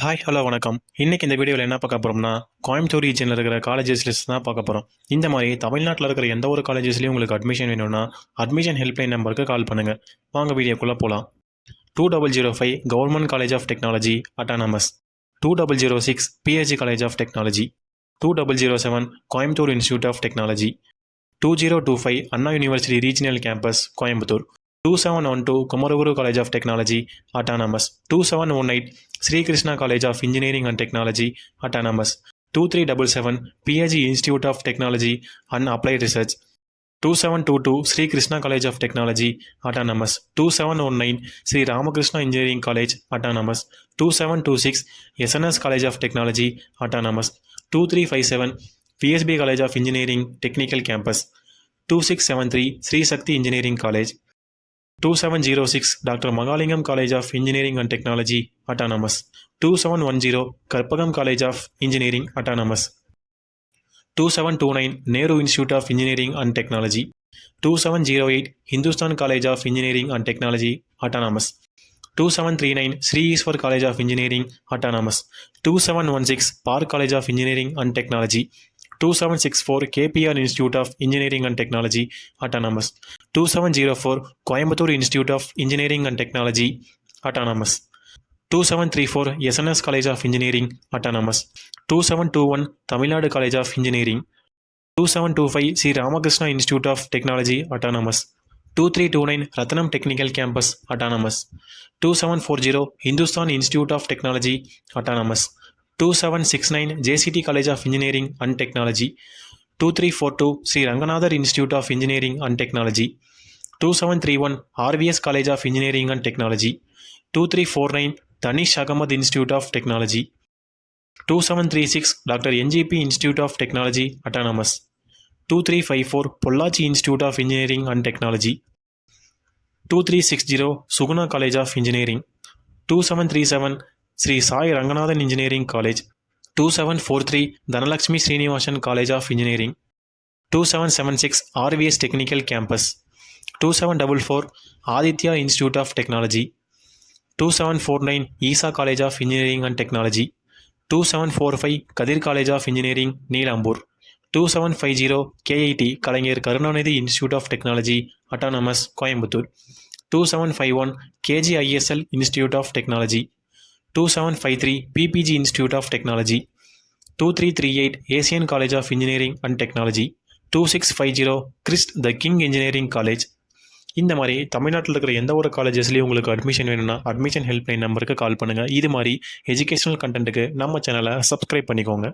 Hi hello வணக்கம். இன்றைக்கி இந்த வீடியோவில் என்ன பார்க்க போகிறோம்னா, கோயம்புத்தூர் ரீஜனில் இருக்கிற காலேஜஸ் லிஸ்ட் தான் பார்க்க போகிறோம். இந்த மாதிரி தமிழ்நாட்டில் இருக்கிற எந்த ஒரு காலேஜஸ்லையும் உங்களுக்கு அட்மிஷன் வேணும்னா அட்மிஷன் ஹெல்ப்லைன் நம்பருக்கு கால் பண்ணுங்கள். வாங்க வீடியோக்குள்ளே போகலாம். 2005 government college of technology autonomous, 2006 PSG college of technology, 2007 Coimbatore institute of technology, 2025 Anna university regional campus Coimbatore, 2712 Kumaraguru college of technology autonomous, 2718 Sri Krishna college of engineering and technology autonomous, 2377 PSG institute of technology and applied research, 2722 Sri Krishna college of technology autonomous, 2719 Sri Ramakrishna engineering college autonomous, 2726 SNS college of technology autonomous, 2357 PSP college of engineering technical campus, 2673 Sri Sakthi engineering college, 2706 doctor Mahalingam college of engineering and technology autonomous, 2710 Karpagam college of engineering autonomous, 2729 Nehru institute of engineering and technology, 2708 Hindusthan college of engineering and technology autonomous, 2739 Sri Eshwar college of engineering autonomous, 2716 park college of engineering and technology, 2764 KPR institute of engineering and technology autonomous, 2704 Coimbatore institute of engineering and technology autonomous, 2734 SNS college of engineering autonomous, 2721 Tamil Nadu college of engineering, 2725 Sri Ramakrishna institute of technology autonomous, 2329 Rathinam technical campus autonomous, 2740 Hindusthan institute of technology autonomous, 2769 JCT college of engineering and technology, 2342 Sri Ranganathar institute of engineering and technology, 2731 RVS college of engineering and technology, 2349 Dhanish Ahmed institute of technology, 2736 doctor NGP institute of technology autonomous, 2354 Pollachi institute of engineering and technology, 2360 Suguna college of engineering, 2737 Sri Sai Ranganathan engineering college, 2743 Dhanalakshmi Srinivasan college of engineering, 2776 RVS technical campus, 2744 Aditya institute of technology, 2749 Easa college of engineering and technology, 2745 Kathir college of engineering Neelambur, 2750 KIT Kalaignar Karunanidhi institute of technology autonomous Coimbatore, 2751 KGISL institute of technology, 2753 PPG institute of technology, 2338 Asian college of engineering and technology, 2650 Christ the king engineering college. இந்த மாதிரி தமிழ்நாட்டில் இருக்கிற எந்த ஒரு காலேஜஸ்லேயும் உங்களுக்கு admission வேணும்னா admission helpline நம்பருக்கு கால் பண்ணுங்கள். இது மாதிரி எஜுகேஷனல் கண்டென்ட்டுக்கு நம்ம சேனலை சப்ஸ்கிரைப் பண்ணிக்கோங்க.